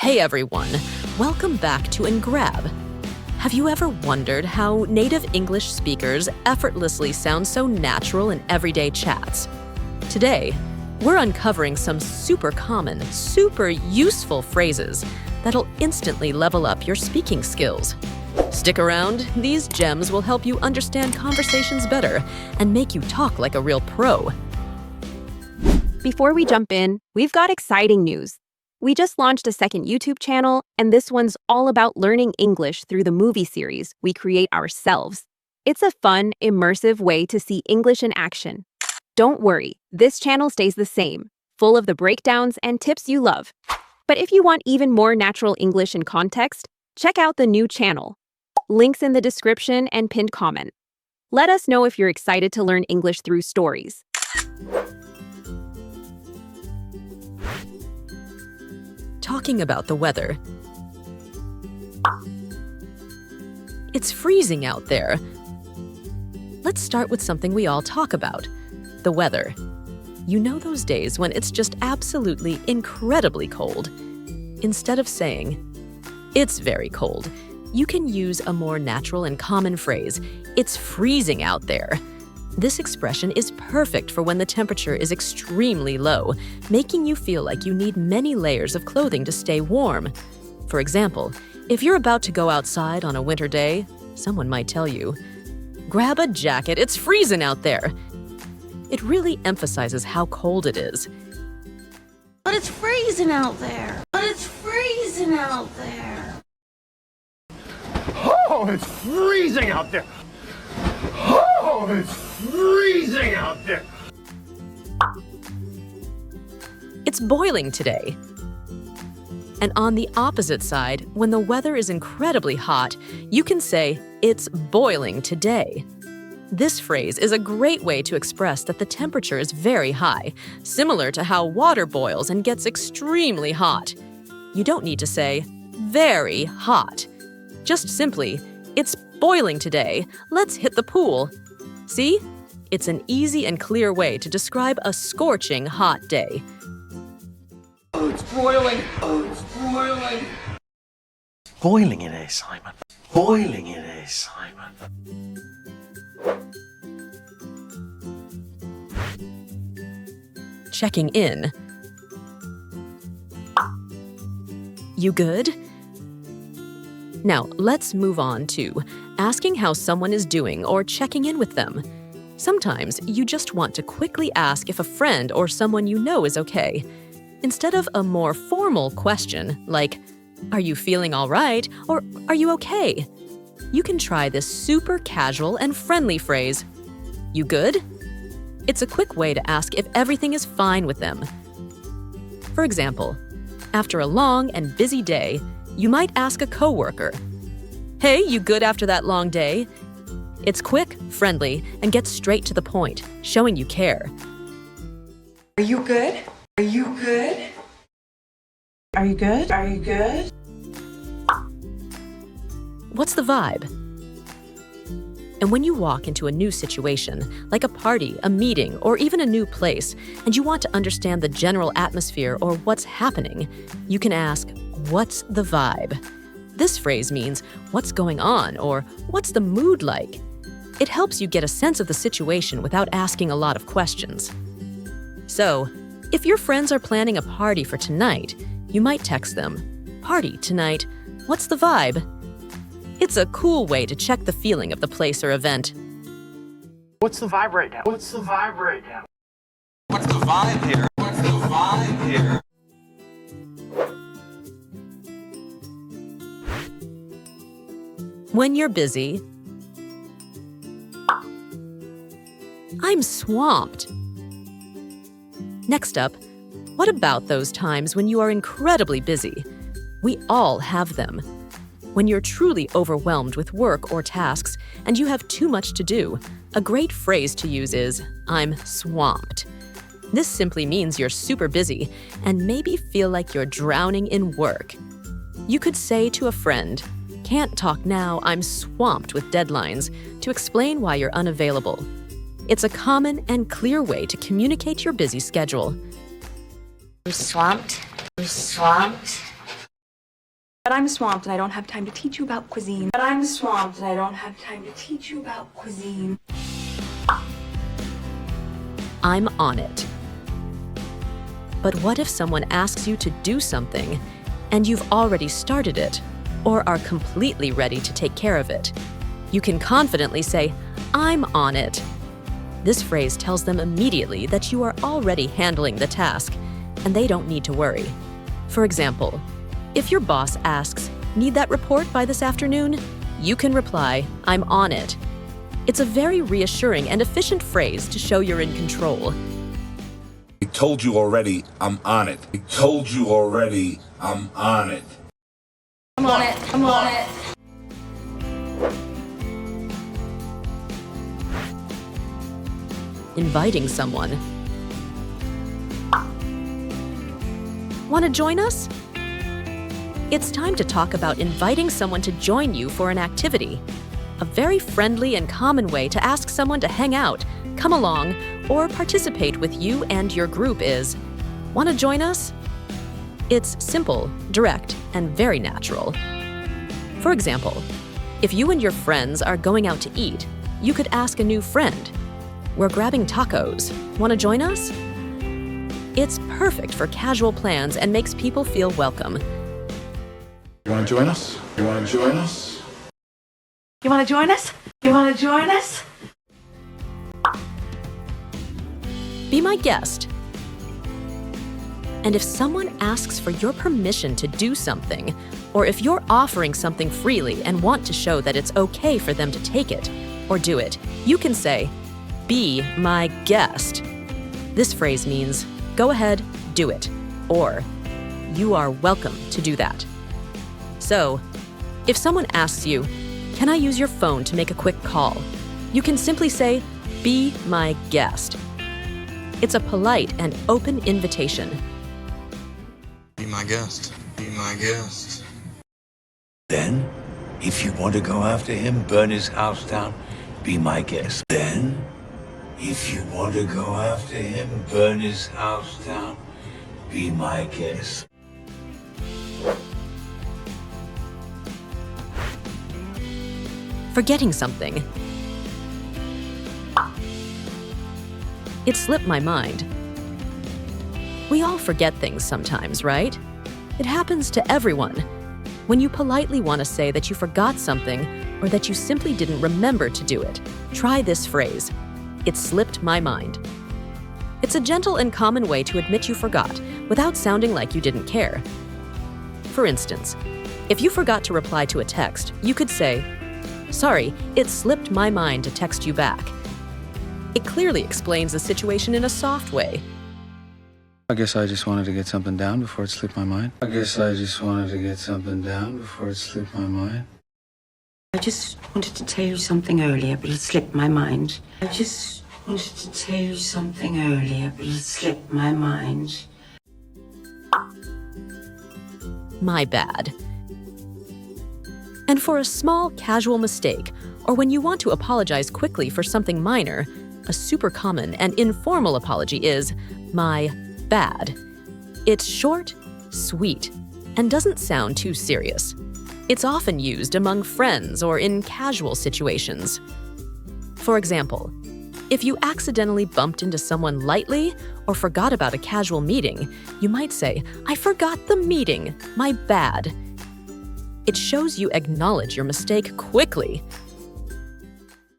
Hey everyone, welcome back to Engrab. Have you ever wondered how native English speakers effortlessly sound so natural in everyday chats? Today, we're uncovering some super common, super useful phrases that'll instantly level up your speaking skills. Stick around, these gems will help you understand conversations better and make you talk like a real pro. Before we jump in, we've got exciting news. We just launched a second YouTube channel, and this one's all about learning English through the movie series we create ourselves. It's a fun, immersive way to see English in action. Don't worry, this channel stays the same, full of the breakdowns and tips you love. But if you want even more natural English in context, check out the new channel. Links in the description and pinned comment. Let us know if you're excited to learn English through stories. Talking about the weather. It's freezing out there. Let's start with something we all talk about, the weather. You know those days when it's just absolutely incredibly cold. Instead of saying, "It's very cold," you can use a more natural and common phrase, "It's freezing out there." This expression is perfect for when the temperature is extremely low, making you feel like you need many layers of clothing to stay warm. For example, if you're about to go outside on a winter day, someone might tell you, "Grab a jacket, it's freezing out there." It really emphasizes how cold it is. But it's freezing out there. But it's freezing out there. Oh, it's freezing out there. Oh, it's freezing out there. It's boiling today. And on the opposite side, when the weather is incredibly hot, you can say, "It's boiling today." This phrase is a great way to express that the temperature is very high, similar to how water boils and gets extremely hot. You don't need to say, "very hot." Just simply, "It's boiling today, let's hit the pool." See? It's an easy and clear way to describe a scorching hot day. Oh, it's broiling. Oh, it's broiling. Boiling it is, Simon. Boiling it is, Simon. Checking in. You good? Now, let's move on to asking how someone is doing or checking in with them. Sometimes you just want to quickly ask if a friend or someone you know is okay. Instead of a more formal question like, "Are you feeling all right?" or "Are you okay?" you can try this super casual and friendly phrase, "You good?" It's a quick way to ask if everything is fine with them. For example, after a long and busy day, you might ask a coworker, "Hey, you good after that long day?" It's quick, friendly, and gets straight to the point, showing you care. Are you good? Are you good? Are you good? Are you good? What's the vibe? And when you walk into a new situation, like a party, a meeting, or even a new place, and you want to understand the general atmosphere or what's happening, you can ask, "What's the vibe?" This phrase means, "What's going on?" or "What's the mood like?" It helps you get a sense of the situation without asking a lot of questions. So, if your friends are planning a party for tonight, you might text them, "Party tonight, what's the vibe?" It's a cool way to check the feeling of the place or event. What's the vibe right now? What's the vibe right now? What's the vibe here? What's the vibe here? When you're busy, I'm swamped. Next up, what about those times when you are incredibly busy? We all have them. When you're truly overwhelmed with work or tasks and you have too much to do, a great phrase to use is, "I'm swamped." This simply means you're super busy and maybe feel like you're drowning in work. You could say to a friend, "Can't talk now, I'm swamped with deadlines," to explain why you're unavailable. It's a common and clear way to communicate your busy schedule. I'm swamped. I'm swamped. But I'm swamped and I don't have time to teach you about cuisine. But I'm swamped and I don't have time to teach you about cuisine. I'm on it. But what if someone asks you to do something and you've already started it or are completely ready to take care of it? You can confidently say, I'm on it. This phrase tells them immediately that you are already handling the task and they don't need to worry. For example, if your boss asks, "Need that report by this afternoon?" you can reply, "I'm on it." It's a very reassuring and efficient phrase to show you're in control. I told you already, I'm on it. I told you already, I'm on it. I'm on it. I'm on it. Inviting someone. Want to join us? It's time to talk about inviting someone to join you for an activity. A very friendly and common way to ask someone to hang out, come along, or participate with you and your group is, "Want to join us?" It's simple, direct, and very natural. For example, if you and your friends are going out to eat, you could ask a new friend, "We're grabbing tacos. Want to join us?" It's perfect for casual plans and makes people feel welcome. You want to join us? You want to join us? You want to join us? You want to join us? Be my guest. And if someone asks for your permission to do something, or if you're offering something freely and want to show that it's okay for them to take it or do it, you can say, "Be my guest." This phrase means, go ahead, do it, or you are welcome to do that. So, if someone asks you, "Can I use your phone to make a quick call?" you can simply say, "Be my guest." It's a polite and open invitation. Be my guest. Be my guest. Then, if you want to go after him, burn his house down, be my guest. Then, if you want to go after him, burn his house down, be my guest. Forgetting something. It slipped my mind. We all forget things sometimes, right? It happens to everyone. When you politely want to say that you forgot something or that you simply didn't remember to do it, try this phrase, "It slipped my mind." It's a gentle and common way to admit you forgot without sounding like you didn't care. For instance, if you forgot to reply to a text, you could say, "Sorry, it slipped my mind to text you back." It clearly explains the situation in a soft way. I guess I just wanted to get something down before it slipped my mind. I guess I just wanted to get something down before it slipped my mind. I just wanted to tell you something earlier, but it slipped my mind. I just wanted to tell you something earlier, but it slipped my mind. My bad. And for a small, casual mistake, or when you want to apologize quickly for something minor, a super common and informal apology is, "My bad." It's short, sweet, and doesn't sound too serious. It's often used among friends or in casual situations. For example, if you accidentally bumped into someone lightly or forgot about a casual meeting, you might say, "I forgot the meeting, my bad." It shows you acknowledge your mistake quickly.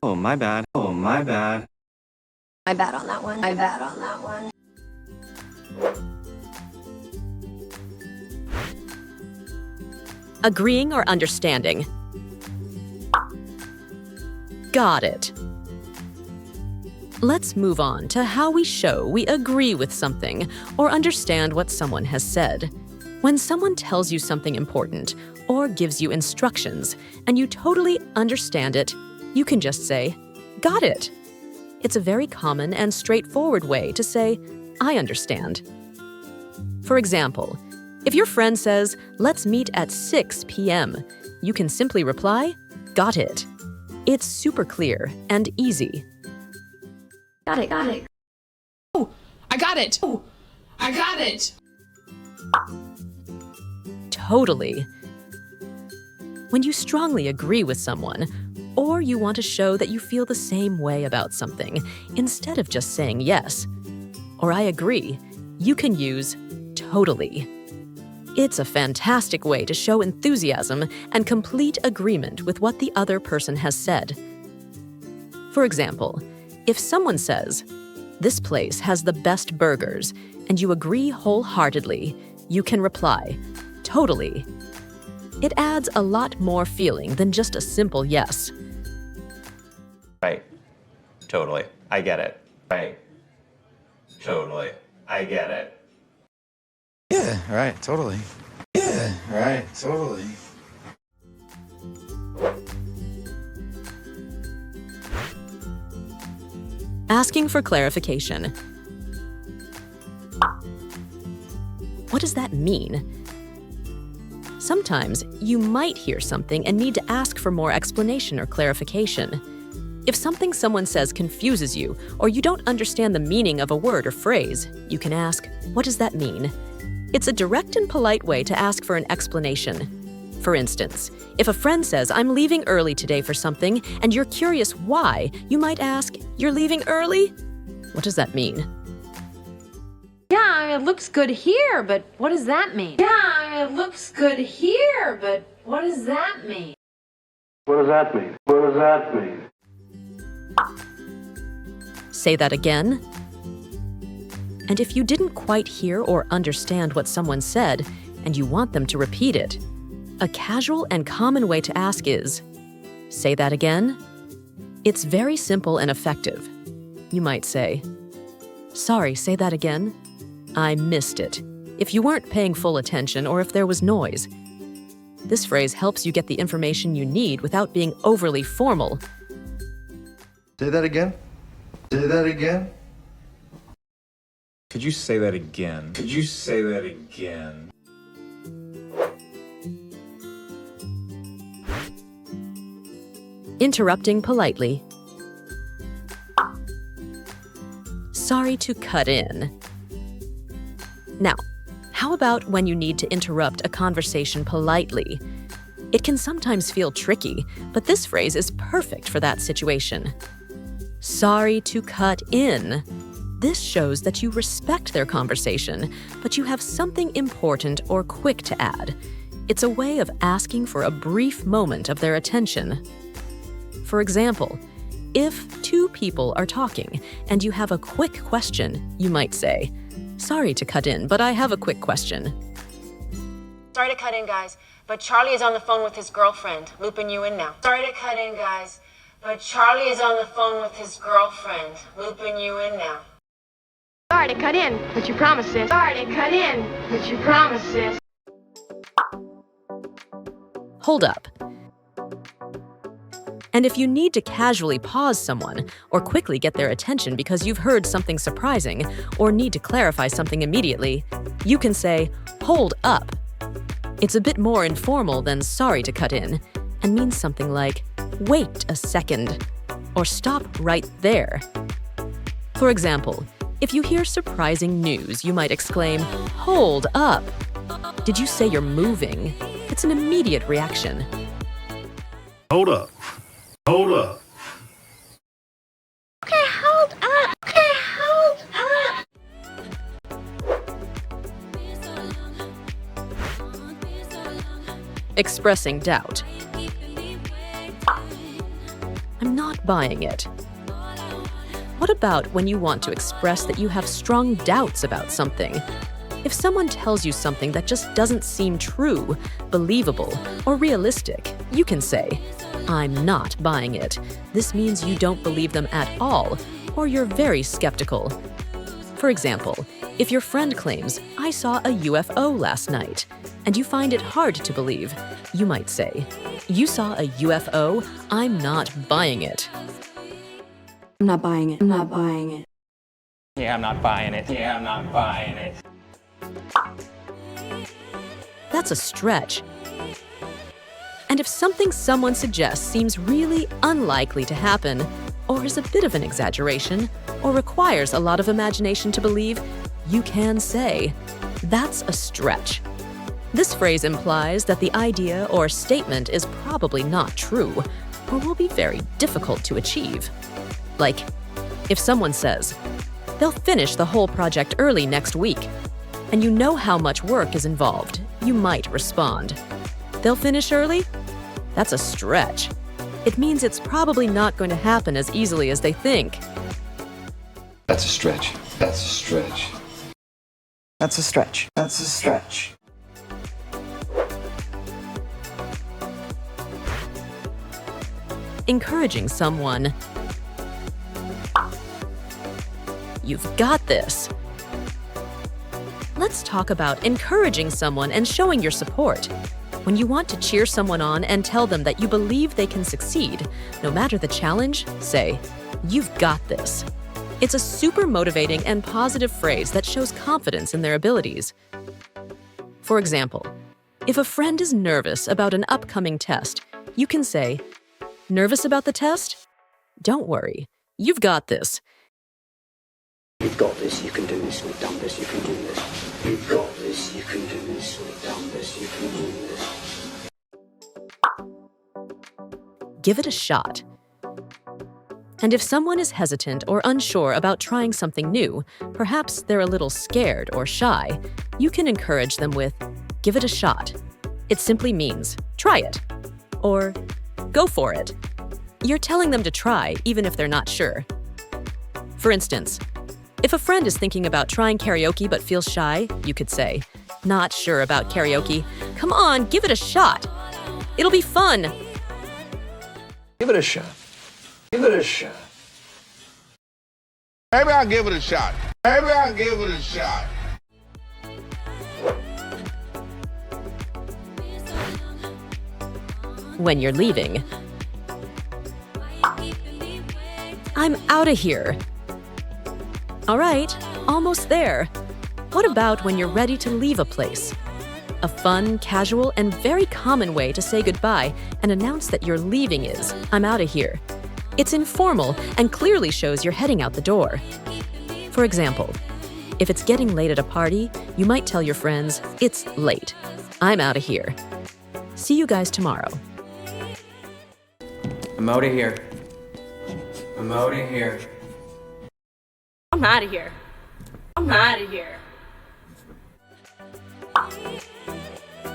Oh, my bad. Oh, my bad. My bad on that one. My bad on that one. Agreeing or understanding. Got it. Let's move on to how we show we agree with something or understand what someone has said. When someone tells you something important or gives you instructions and you totally understand it, you can just say, "Got it." It's a very common and straightforward way to say, "I understand." For example, if your friend says, "Let's meet at 6 p.m., you can simply reply, "Got it." It's super clear and easy. Got it, got it. Oh, I got it. Oh, I got it. Totally. when you strongly agree with someone, or you want to show that you feel the same way about something, instead of just saying yes, or I agree, you can use totally. It's a fantastic way to show enthusiasm and complete agreement with what the other person has said. For example, if someone says, "This place has the best burgers," and you agree wholeheartedly, you can reply, "Totally." It adds a lot more feeling than just a simple yes. Right. Totally. I get it. Right. Totally. I get it. Yeah, right, totally. Yeah, right, totally. Asking for clarification. What does that mean? Sometimes you might hear something and need to ask for more explanation or clarification. If something someone says confuses you, or you don't understand the meaning of a word or phrase, you can ask, "What does that mean?" It's a direct and polite way to ask for an explanation. For instance, if a friend says, "I'm leaving early today for something," and you're curious why, you might ask, "You're leaving early? What does that mean?" Yeah, it looks good here, but what does that mean? Yeah, it looks good here, but what does that mean? What does that mean? What does that mean? Say that again. And if you didn't quite hear or understand what someone said, and you want them to repeat it, a casual and common way to ask is, "Say that again?" It's very simple and effective. You might say, "Sorry, say that again? I missed it," if you weren't paying full attention or if there was noise. This phrase helps you get the information you need without being overly formal. Say that again? Say that again? Could you say that again? Could you say that again? Interrupting politely. Sorry to cut in. Now, how about when you need to interrupt a conversation politely? It can sometimes feel tricky, but this phrase is perfect for that situation. Sorry to cut in. This shows that you respect their conversation, but you have something important or quick to add. It's a way of asking for a brief moment of their attention. For example, if two people are talking and you have a quick question, you might say, "Sorry to cut in, but I have a quick question." Sorry to cut in, guys, but Charlie is on the phone with his girlfriend. Looping you in now. Sorry to cut in, guys, but Charlie is on the phone with his girlfriend. Looping you in now. Sorry to cut in, but you promised this. Sorry to cut in, but you promised this. Hold up. And if you need to casually pause someone or quickly get their attention because you've heard something surprising or need to clarify something immediately, you can say, "Hold up." It's a bit more informal than "sorry to cut in" and means something like, "Wait a second," or "Stop right there." For example, if you hear surprising news, you might exclaim, "Hold up." Did you say you're moving? It's an immediate reaction. Hold up. Hold up. Okay, hold up. Okay, hold up. Expressing doubt. I'm not buying it. What about when you want to express that you have strong doubts about something? If someone tells you something that just doesn't seem true, believable, or realistic, you can say, "I'm not buying it." This means you don't believe them at all, or you're very skeptical. For example, if your friend claims, "I saw a UFO last night," and you find it hard to believe, you might say, "You saw a UFO? I'm not buying it." I'm not buying it. I'm not buying it. Yeah, I'm not buying it. Yeah, I'm not buying it. That's a stretch. And if something someone suggests seems really unlikely to happen, or is a bit of an exaggeration, or requires a lot of imagination to believe, you can say, "That's a stretch." This phrase implies that the idea or statement is probably not true or will be very difficult to achieve. Like, if someone says, they'll finish the whole project early next week, and you know how much work is involved, you might respond, they'll finish early? That's a stretch. It means it's probably not going to happen as easily as they think. That's a stretch. That's a stretch. That's a stretch. That's a stretch. Encouraging someone. You've got this. Let's talk about encouraging someone and showing your support. When you want to cheer someone on and tell them that you believe they can succeed, no matter the challenge, say, "You've got this." It's a super motivating and positive phrase that shows confidence in their abilities. For example, if a friend is nervous about an upcoming test, you can say, "Nervous about the test? Don't worry, you've got this." You've got this, you can do this, we've done this, you can do this. You've got this, you can do this, we've done this, you can do this. Give it a shot. And if someone is hesitant or unsure about trying something new, perhaps they're a little scared or shy, you can encourage them with, "Give it a shot." It simply means, try it. Or, go for it. You're telling them to try, even if they're not sure. For instance, if a friend is thinking about trying karaoke but feels shy, you could say, "Not sure about karaoke? Come on, give it a shot. It'll be fun." Give it a shot. Give it a shot. Maybe I'll give it a shot. Maybe I'll give it a shot. When you're leaving. I'm out of here. All right, almost there. What about when you're ready to leave a place? A fun, casual, and very common way to say goodbye and announce that you're leaving is, "I'm out of here." It's informal and clearly shows you're heading out the door. For example, if it's getting late at a party, you might tell your friends, "It's late. I'm out of here. See you guys tomorrow." I'm out of here. I'm out of here. I'm out of here. I'm out of here.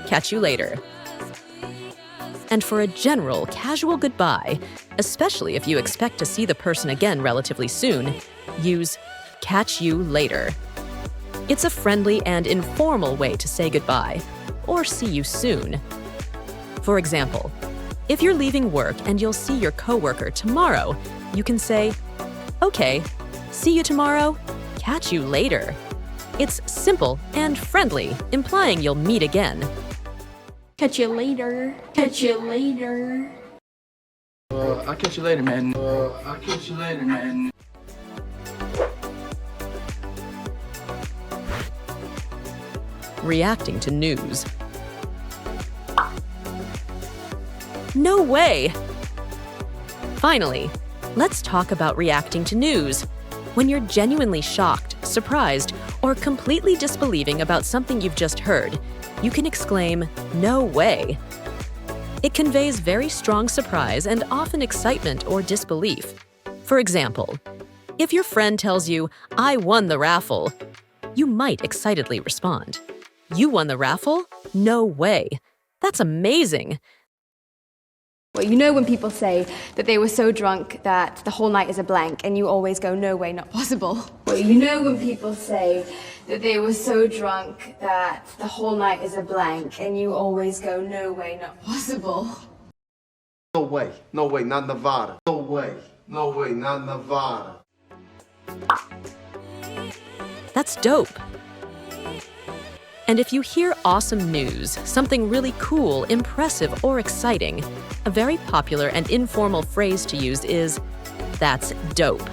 Catch you later. And for a general, casual goodbye, especially if you expect to see the person again relatively soon, use "catch you later." It's a friendly and informal way to say goodbye, or see you soon. For example, if you're leaving work and you'll see your coworker tomorrow, you can say, "Okay, see you tomorrow, catch you later." It's simple and friendly, implying you'll meet again. Catch you later. Catch you later. I'll catch you later, man. I'll catch you later, man. Reacting to news. No way! Finally, let's talk about reacting to news. When you're genuinely shocked, surprised, or completely disbelieving about something you've just heard, you can exclaim, "No way!" It conveys very strong surprise and often excitement or disbelief. For example, if your friend tells you, "I won the raffle," you might excitedly respond, "You won the raffle? No way! That's amazing!" Well, you know when people say that they were so drunk that the whole night is a blank, and you always go, "No way, not possible." Well, you know when people say that they were so drunk that the whole night is a blank, and you always go, "No way, not possible." No way. No way, not Nevada. No way. No way, not Nevada. That's dope. And if you hear awesome news, something really cool, impressive, or exciting, a very popular and informal phrase to use is, "That's dope."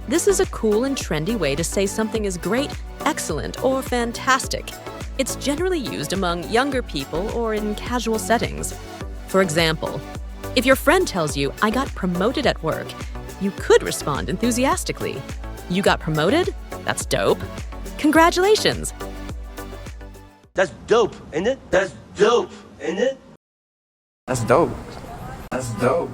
This is a cool and trendy way to say something is great, excellent, or fantastic. It's generally used among younger people or in casual settings. For example, if your friend tells you, "I got promoted at work," you could respond enthusiastically, "You got promoted? That's dope. Congratulations." That's dope, isn't it? That's dope, isn't it? That's dope. That's dope.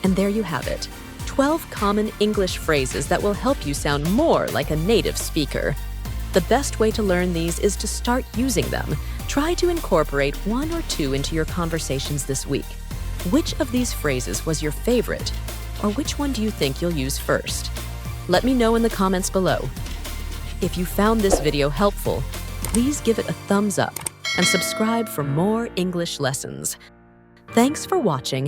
And there you have it. 12 common English phrases that will help you sound more like a native speaker. The best way to learn these is to start using them. Try to incorporate one or two into your conversations this week. Which of these phrases was your favorite? Or which one do you think you'll use first? Let me know in the comments below. If you found this video helpful, please give it a thumbs up and subscribe for more English lessons. Thanks for watching,